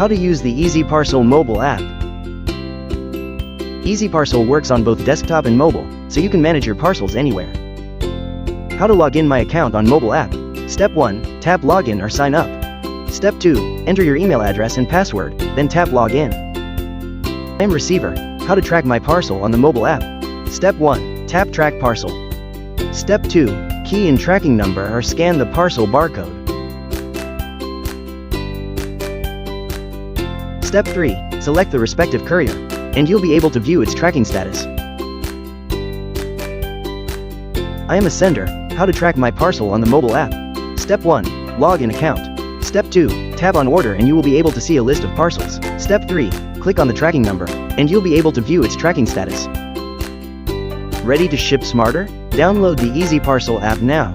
How to use the EasyParcel Mobile App. EasyParcel works on both desktop and mobile, so you can manage your parcels anywhere. How to log in my account on mobile app. Step 1. Tap Login or Sign Up. Step 2. Enter your email address and password, then tap Login. I am receiver. How to track my parcel on the mobile app. Step 1. Tap Track Parcel. Step 2. Key in tracking number or scan the parcel barcode. Step 3. Select the respective courier, and you'll be able to view its tracking status. I am a sender. How to track my parcel on the mobile app. Step 1. Log in account. Step 2. Tap on order and you will be able to see a list of parcels. Step 3. Click on the tracking number, and you'll be able to view its tracking status. Ready to ship smarter? Download the EasyParcel app now.